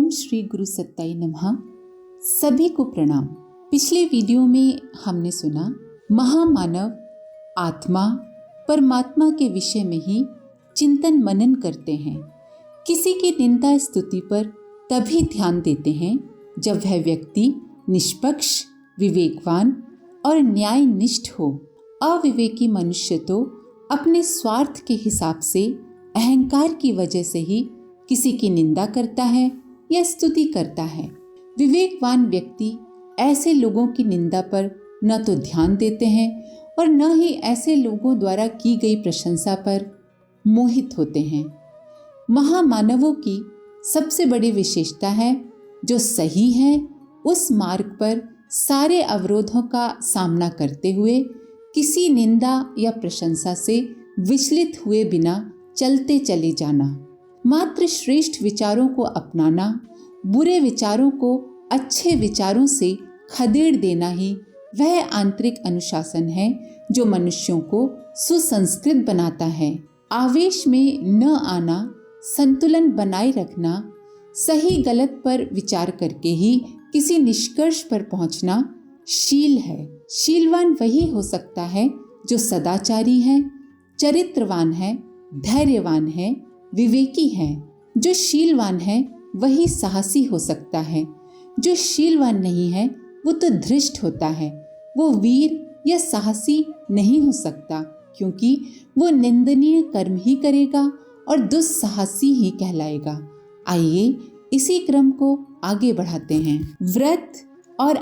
ओम श्री गुरु सत्ताई नमः। सभी को प्रणाम। पिछले वीडियो में हमने सुना महामानव आत्मा परमात्मा के विषय में ही चिंतन मनन करते हैं। किसी की निंदा स्तुति पर तभी ध्यान देते हैं जब वह व्यक्ति निष्पक्ष, विवेकवान और न्यायनिष्ठ हो। अविवेकी मनुष्य तो अपने स्वार्थ के हिसाब से अहंकार की वजह से ही किसी की निंदा करता है या स्तुति करता है। विवेकवान व्यक्ति ऐसे लोगों की निंदा पर न तो ध्यान देते हैं और न ही ऐसे लोगों द्वारा की गई प्रशंसा पर मोहित होते हैं। महामानवों की सबसे बड़ी विशेषता है जो सही है उस मार्ग पर सारे अवरोधों का सामना करते हुए किसी निंदा या प्रशंसा से विचलित हुए बिना चलते चले जाना। मात्र श्रेष्ठ विचारों को अपनाना, बुरे विचारों को अच्छे विचारों से खदेड़ देना ही वह आंतरिक अनुशासन है जो मनुष्यों को सुसंस्कृत बनाता है। आवेश में न आना, संतुलन बनाए रखना, सही गलत पर विचार करके ही किसी निष्कर्ष पर पहुंचना शील है। शीलवान वही हो सकता है जो सदाचारी है, चरित्रवान है, धैर्यवान है, विवेकी है। जो शीलवान है वही साहसी हो सकता है। जो शीलवान नहीं है वो तो धृष्ट होता है। वो वीर या साहसी नहीं हो सकता क्योंकि वो निंदनीय कर्म ही करेगा और दुस्साहसी ही कहलाएगा। आइए इसी क्रम को आगे बढ़ाते हैं। व्रत और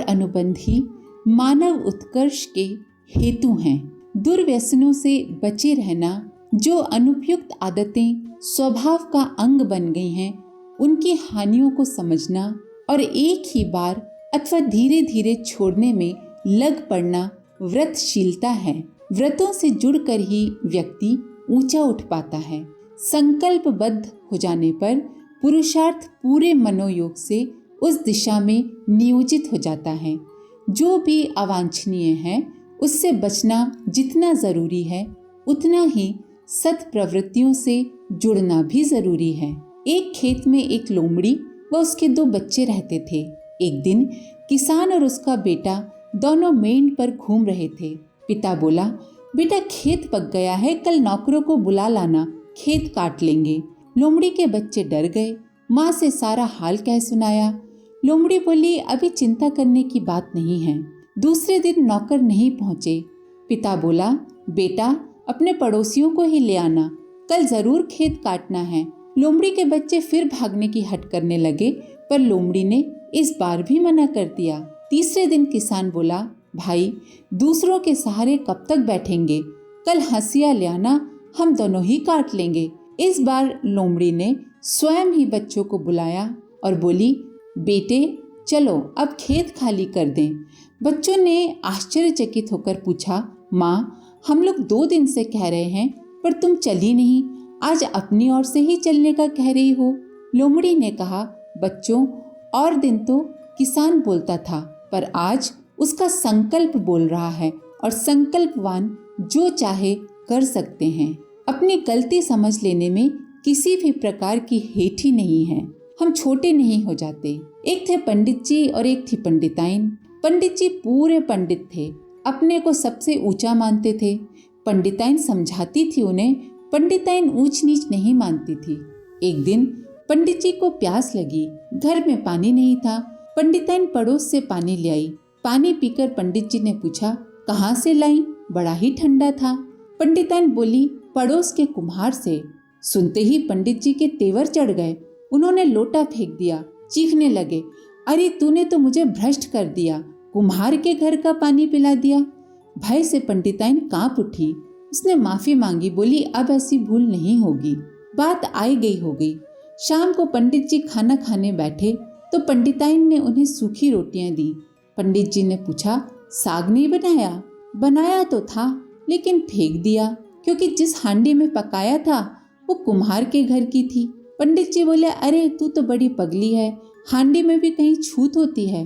अनुबंध ही मानव उत्कर्ष के हेतु हैं। दुर्व्यसनों से बचे रहना, जो अनुपयुक्त आदतें स्वभाव का अंग बन गई हैं, उनकी हानियों को समझना और एक ही बार अथवा धीरे धीरे छोड़ने में लग पड़ना व्रतशीलता है। व्रतों से जुड़कर ही व्यक्ति ऊंचा उठ पाता है। संकल्पबद्ध हो जाने पर पुरुषार्थ पूरे मनोयोग से उस दिशा में नियोजित हो जाता है। जो भी अवांछनीय है उससे बचना जितना जरूरी है उतना ही सत प्रवृत्तियों से जुड़ना भी जरूरी है। एक खेत में एक लोमड़ी व उसके 2 बच्चे रहते थे। एक दिन किसान और उसका बेटा दोनों मेंढ पर घूम रहे थे। पिता बोला, बेटा खेत पक गया है, कल नौकरों को बुला लाना, खेत काट लेंगे। लोमड़ी के बच्चे डर गए। माँ से सारा हाल कह सुनाया। लोमड़ी बोली, अभी चिंता करने की बात नहीं है। दूसरे दिन नौकर नहीं पहुँचे। पिता बोला, बेटा अपने पड़ोसियों को ही ले आना, कल जरूर खेत काटना है। लोमड़ी के बच्चे फिर भागने की हट करने लगे पर लोमड़ी ने इस बार भी मना कर दिया। तीसरे दिन किसान बोला, भाई दूसरों के सहारे कब तक बैठेंगे, कल हंसिया ले आना, हम दोनों ही काट लेंगे। इस बार लोमड़ी ने स्वयं ही बच्चों को बुलाया और बोली, बेटे चलो अब खेत खाली कर दें। बच्चों ने आश्चर्यचकित होकर पूछा, माँ हम लोग 2 दिन से कह रहे हैं पर तुम चली नहीं, आज अपनी ओर से ही चलने का कह रही हो। लोमड़ी ने कहा, बच्चों और दिन तो किसान बोलता था पर आज उसका संकल्प बोल रहा है और संकल्पवान जो चाहे कर सकते हैं। अपनी गलती समझ लेने में किसी भी प्रकार की हेठी नहीं है। हम छोटे नहीं हो जाते। एक थे पंडित जी और एक थी पंडिताइन। पंडित जी पूरे पंडित थे, अपने को सबसे ऊंचा मानते थे। पंडिताइन समझाती थी उन्हें, पंडिताइन ऊंच नीच नहीं मानती थी। एक दिन पंडित जी को प्यास लगी, घर में पानी नहीं था। पंडिताइन पड़ोस से पानी ले आई। पानी पीकर पंडित जी ने पूछा, कहाँ से लाई, बड़ा ही ठंडा था। पंडिताइन बोली, पड़ोस के कुम्हार से। सुनते ही पंडित जी के तेवर चढ़ गए। उन्होंने लोटा फेंक दिया, चीखने लगे, अरे तूने तो मुझे भ्रष्ट कर दिया, कुम्हार के घर का पानी पिला दिया। भय से पंडिताइन कांप उठी। उसने माफी मांगी, बोली अब ऐसी भूल नहीं होगी। बात आई गई हो गई। शाम को पंडित जी खाना खाने बैठे तो पंडिताइन ने उन्हें सूखी रोटियां दी। पंडित जी ने पूछा, साग नहीं बनाया? बनाया तो था लेकिन फेंक दिया क्योंकि जिस हांडी में पकाया था वो कुम्हार के घर की थी। पंडित जी बोले, अरे तू तो बड़ी पगली है, हांडी में भी कहीं छूत होती है।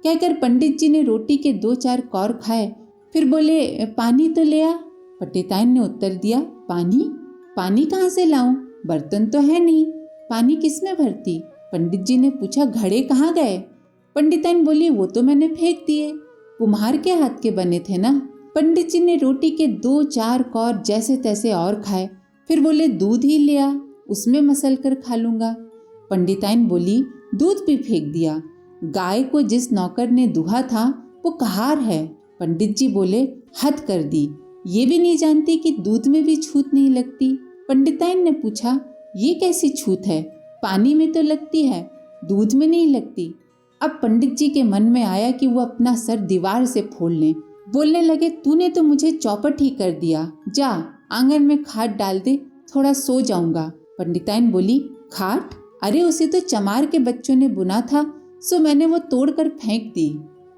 कहकर पंडित जी ने रोटी के 2-4 कौर खाए, फिर बोले, पानी तो ले आ। पंडिताइन ने उत्तर दिया, पानी कहाँ से लाऊं, बर्तन तो है नहीं। पानी किसमें भरती? पंडित जी ने पूछा। घड़े कहाँ गए? पंडिताइन बोली, वो तो मैंने फेंक दिए, कुम्हार के हाथ के बने थे ना। पंडित जी ने रोटी के 2-4 कौर जैसे तैसे और खाए, फिर बोले, दूध ही ले आ, उसमें मसल कर खा लूंगा। पंडिताइन बोली, दूध भी फेंक दिया? गाय को जिस नौकर ने दुहा था वो कहार है। पंडित जी बोले, हद कर दी, ये भी नहीं जानती कि दूध में भी छूत नहीं लगती। पंडिताइन ने पूछा, ये कैसी छूत है? पानी में तो लगती है, दूध में नहीं लगती। अब पंडित जी के मन में आया कि वो अपना सर दीवार से फोड़ लें। बोलने लगे, तूने तो मुझे चौपट ही कर दिया, जा आंगन में खाट डाल दे, थोड़ा सो जाऊंगा। पंडिताइन बोली, खाट? अरे उसे तो चमार के बच्चों ने बुना था, सो मैंने वो तोड़कर फेंक दी।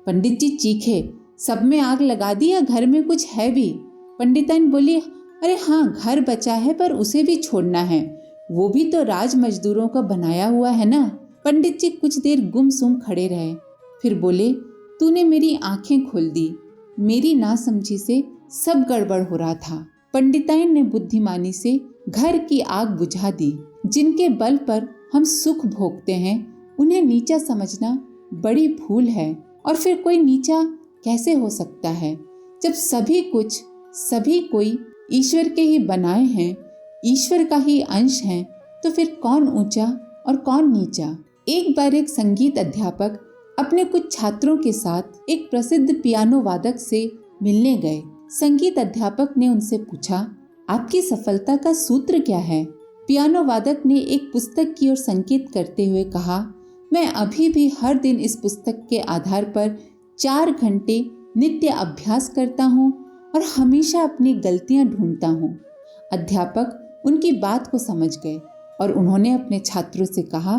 पंडित जी चीखे, सब में आग लगा दी या घर में कुछ है भी? पंडिताइन बोली, अरे हाँ, घर बचा है पर उसे भी छोड़ना है, वो भी तो राज मजदूरों का बनाया हुआ है ना। पंडित जी कुछ देर गुमसुम खड़े रहे, फिर बोले, तूने मेरी आंखें खोल दी, मेरी नासमझी से सब गड़बड़ हो रहा था। पंडिताइन ने बुद्धिमानी से घर की आग बुझा दी। जिनके बल पर हम सुख भोगते हैं उन्हें नीचा समझना बड़ी भूल है। और फिर कोई नीचा कैसे हो सकता है जब सभी कोई ईश्वर के ही बनाए हैं, ईश्वर का ही अंश हैं, तो फिर कौन ऊंचा और कौन नीचा। एक बार एक संगीत अध्यापक अपने कुछ छात्रों के साथ एक प्रसिद्ध पियानो वादक से मिलने गए। संगीत अध्यापक ने उनसे पूछा, आपकी सफलता का सूत्र क्या है? पियानो वादक ने एक पुस्तक की ओर संकेत करते हुए कहा, मैं अभी भी हर दिन इस पुस्तक के आधार पर 4 घंटे नित्य अभ्यास करता हूँ और हमेशा अपनी गलतियाँ ढूंढता हूँ। अध्यापक उनकी बात को समझ गए और उन्होंने अपने छात्रों से कहा,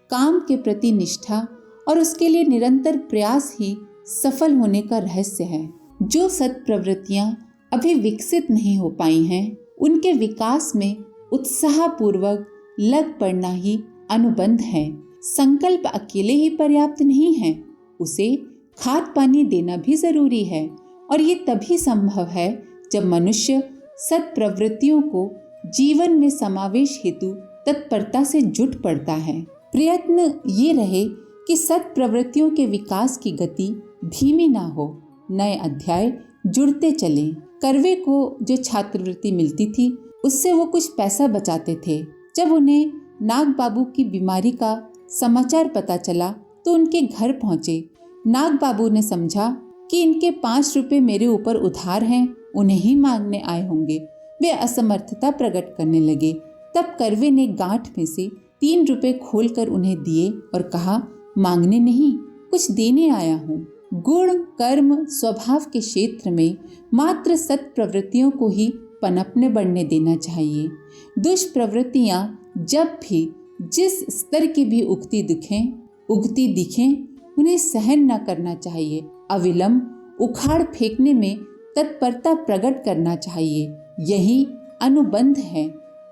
काम के प्रति निष्ठा और उसके लिए निरंतर प्रयास ही सफल होने का रहस्य है। जो सत्प्रवृत्तियाँ अभी विकसित नहीं हो पाई हैं, उनके विकास में उत्साहपूर्वक लग पड़ना ही अनुबंध है। संकल्प अकेले ही पर्याप्त नहीं है, उसे खाद पानी देना भी जरूरी है। और ये तभी संभव है जब मनुष्य सत्प्रवृत्तियों को जीवन में समावेश हेतु तत्परता से जुट पड़ता है। प्रयत्न ये रहे कि सत्प्रवृत्तियों के विकास की गति धीमी ना हो, नए अध्याय जुड़ते चलें। करवे को जो छात्रवृत्ति मिलती थी उससे वो कुछ पैसा बचाते थे। जब उन्हें नाग बाबू की बीमारी का समाचार पता चला तो उनके घर पहुंचे। नाग बाबू ने समझा कि इनके 5 रुपए मेरे ऊपर उधार हैं, उन्हें ही मांगने आए होंगे। वे असमर्थता प्रकट करने लगे। तब करवे ने गांठ में से 3 रुपए खोलकर उन्हें दिए और कहा, मांगने नहीं, कुछ देने आया हूँ। गुण कर्म स्वभाव के क्षेत्र में मात्र सत्प्रवृत्तियों को ही पनपने बढ़ने देना चाहिए। दुष्प्रवृत्तियाँ जब भी जिस स्तर की भी उगती दिखें उन्हें सहन न करना चाहिए। अविलंब उखाड़ फेंकने में तत्परता प्रकट करना चाहिए। यही अनुबंध है,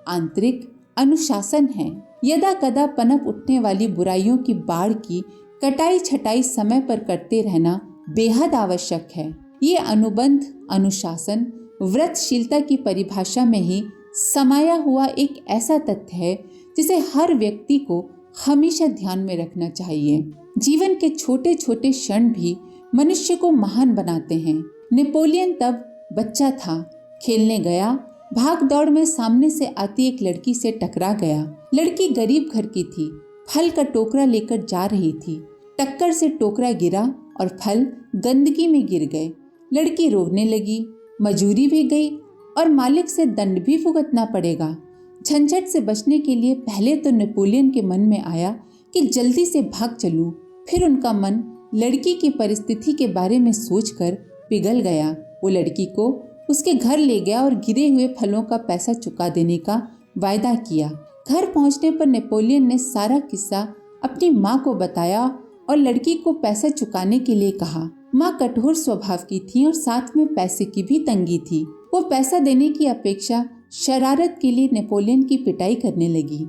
आंतरिक अनुशासन है। यदा कदा पनप उठने वाली बुराइयों की बाढ़ की कटाई छटाई समय पर करते रहना बेहद आवश्यक है। ये अनुबंध अनुशासन व्रतशीलता की परिभाषा में ही समाया हुआ एक ऐसा तथ्य है जिसे हर व्यक्ति को हमेशा ध्यान में रखना चाहिए। जीवन के छोटे छोटे क्षण भी मनुष्य को महान बनाते हैं। नेपोलियन तब बच्चा था, खेलने गया, भाग दौड़ में सामने से आती एक लड़की से टकरा गया। लड़की गरीब घर की थी, फल का टोकरा लेकर जा रही थी। टक्कर से टोकरा गिरा और फल गंदगी में गिर गए। लड़की रोने लगी, मजूरी भी गई और मालिक से दंड भी भुगतना पड़ेगा। झंझट से बचने के लिए पहले तो नेपोलियन के मन में आया कि जल्दी से भाग चलूं। फिर उनका मन लड़की की परिस्थिति के बारे में सोचकर पिघल गया। वो लड़की को उसके घर ले गया और गिरे हुए फलों का पैसा चुका देने का वायदा किया। घर पहुंचने पर नेपोलियन ने सारा किस्सा अपनी माँ को बताया और लड़की को पैसा चुकाने के लिए कहा। माँ कठोर स्वभाव की थी और साथ में पैसे की भी तंगी थी। वो पैसा देने की अपेक्षा शरारत के लिए नेपोलियन की पिटाई करने लगी।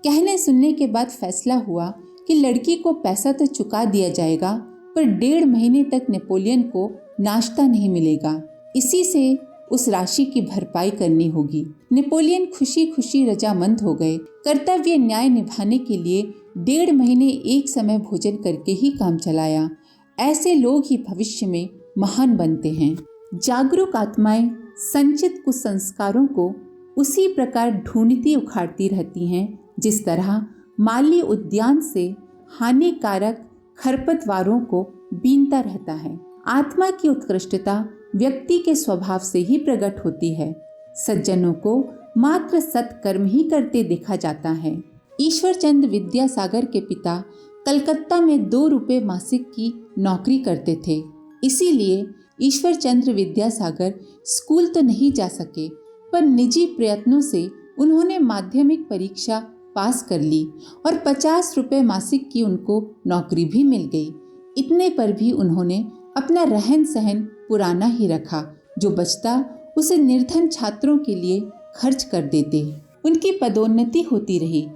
कहने सुनने के बाद फैसला हुआ कि लड़की को पैसा तो चुका दिया जाएगा पर 1.5 महीने तक नेपोलियन को नाश्ता नहीं मिलेगा। इसी से उस राशि की भरपाई करनी होगी। नेपोलियन खुशी खुशी रजामंद हो गए। कर्तव्य न्याय निभाने के लिए 1.5 महीने एक समय भोजन करके ही काम चलाया। ऐसे लोग ही भविष्य में महान बनते हैं। जागरूक आत्माएं संचित कुसंस्कारों को उसी प्रकार ढूंढती उखाड़ती रहती हैं जिस तरह माली उद्यान से हानिकारक खरपतवारों को बीनता रहता है। आत्मा की उत्कृष्टता व्यक्ति के स्वभाव से ही प्रकट होती है। सज्जनों को मात्र सत्कर्म ही करते देखा जाता है। ईश्वरचंद्र विद्यासागर के पिता कलकत्ता में 2 रुपये मासिक की नौकरी करते थे। इसीलिए ईश्वरचंद्र विद्यासागर स्कूल तो नहीं जा सके, पर निजी प्रयत्नों से उन्होंने माध्यमिक परीक्षा पास कर ली और 50 रुपये मासिक की उनको नौकरी भी मिल गई। इतने पर भी उन्होंने अपना रहन सहन पुराना ही रखा, जो बचता उसे निर्धन छात्रों के लिए खर्च कर देते। उनकी पदोन्नति होती रही,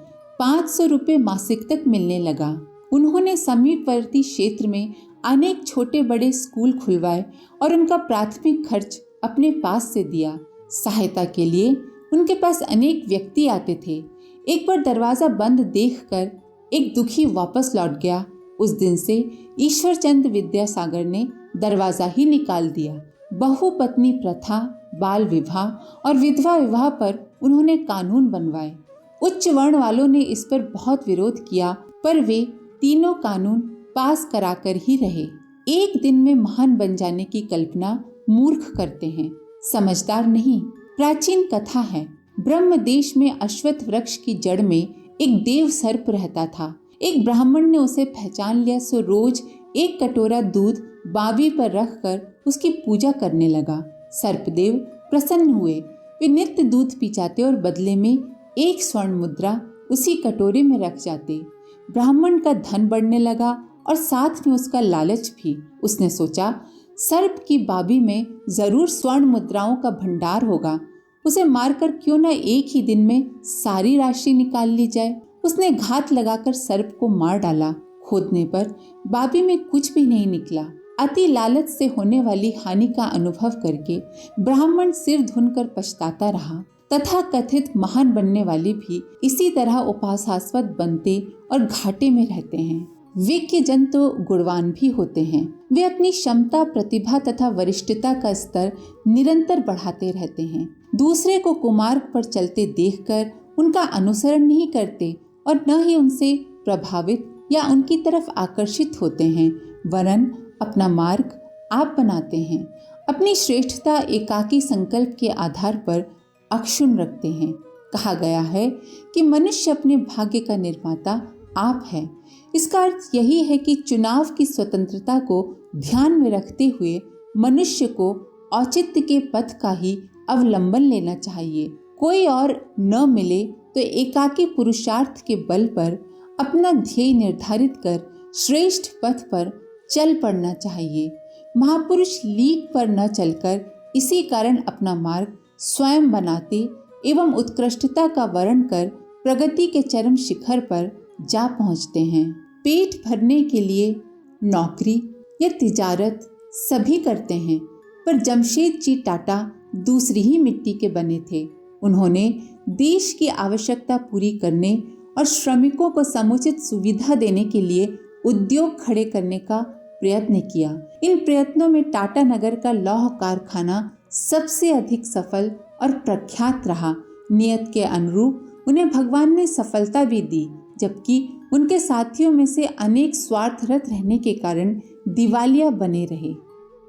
500 रुपये मासिक तक मिलने लगा। उन्होंने समीपवर्ती क्षेत्र में अनेक छोटे बड़े स्कूल खुलवाए और उनका प्राथमिक खर्च अपने पास से दिया। सहायता के लिए उनके पास अनेक व्यक्ति आते थे। एक बार दरवाजा बंद देखकर एक दुखी वापस लौट गया। उस दिन से ईश्वरचंद्र विद्यासागर ने दरवाजा ही निकाल दिया। बहुपत्नी प्रथा, बाल विवाह और विधवा विवाह पर उन्होंने कानून बनवाए। उच्च वर्ण वालों ने इस पर बहुत विरोध किया, पर वे तीनों कानून पास कराकर ही रहे। एक दिन में महान बन जाने की कल्पना मूर्ख करते हैं, समझदार नहीं। प्राचीन कथा है, ब्रह्म देश में अश्वत्थ वृक्ष की जड़ में एक देव सर्प रहता था। एक ब्राह्मण ने उसे पहचान लिया, सो रोज एक कटोरा दूध बावी पर रखकर उसकी पूजा करने लगा। सर्पदेव प्रसन्न हुए। वे नित्य दूध पी जाते और बदले में 1 स्वर्ण मुद्रा उसी कटोरे में रख जाते। ब्राह्मण का धन बढ़ने लगा और साथ में उसका लालच भी। उसने सोचा, सर्प की बावी में जरूर स्वर्ण मुद्राओं का भंडार होगा, उसे मारकर क्यों न एक ही दिन में सारी राशि निकाल ली जाए। उसने घात लगाकर सर्प को मार डाला। खोदने पर बावी में कुछ भी नहीं निकला। अति लालच से होने वाली हानि का अनुभव करके ब्राह्मण सिर धुनकर पछताता रहा। तथा कथित महान बनने वाले भी इसी तरह उपासास्पद बनते और घाटे में रहते हैं। विज्ञ जन तो गुणवान भी होते हैं। वे अपनी क्षमता, प्रतिभा तथा वरिष्ठता का स्तर निरंतर बढ़ाते रहते हैं। दूसरे को कुमार्ग पर चलते देखकर उनका अनुसरण नहीं करते और न ही उनसे प्रभावित या उनकी तरफ आकर्षित होते हैं, वरन अपना मार्ग आप बनाते हैं। अपनी श्रेष्ठता एकाकी संकल्प के आधार पर अक्षुण्ण रखते हैं। कहा गया है कि मनुष्य अपने भाग्य का निर्माता आप है। इसका अर्थ यही है कि चुनाव की स्वतंत्रता को ध्यान में रखते हुए मनुष्य को औचित्य के पथ का ही अवलंबन लेना चाहिए। कोई और न मिले तो एकाकी पुरुषार्थ के बल पर अपना ध्येय निर्धारित कर श्रेष्ठ पथ पर चल पड़ना चाहिए। महापुरुष लीक पर न चलकर इसी कारण अपना मार्ग स्वयं बनाते एवं उत्कृष्टता का वर्ण कर प्रगति के चरम शिखर पर जा पहुंचते हैं। पेट भरने के लिए नौकरी या तिजारत सभी करते हैं, पर जमशेद जी टाटा दूसरी ही मिट्टी के बने थे। उन्होंने देश की आवश्यकता पूरी करने और श्रमिकों को समुचित सुविधा देने के लिए उद्योग खड़े करने का प्रयत्न किया। इन प्रयत्नों में टाटा नगर का लौह कारखाना सबसे अधिक सफल और प्रख्यात रहा। नियत के अनुरूप उन्हें भगवान ने सफलता भी दी, जबकि उनके साथियों में से अनेक स्वार्थरत रहने के कारण दिवालिया बने रहे।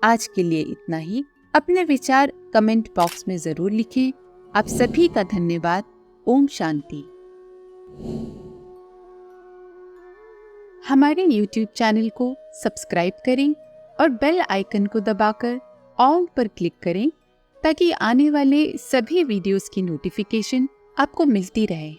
आज के लिए इतना ही। अपने विचार कमेंट बॉक्स में जरूर लिखें। आप सभी का धन्यवाद। ओम शांति। हमारे YouTube चैनल को सब्सक्राइब करें और बेल आइकन को दबाकर ऑल पर क्लिक करें ताकि आने वाले सभी वीडियोस की नोटिफिकेशन आपको मिलती रहे।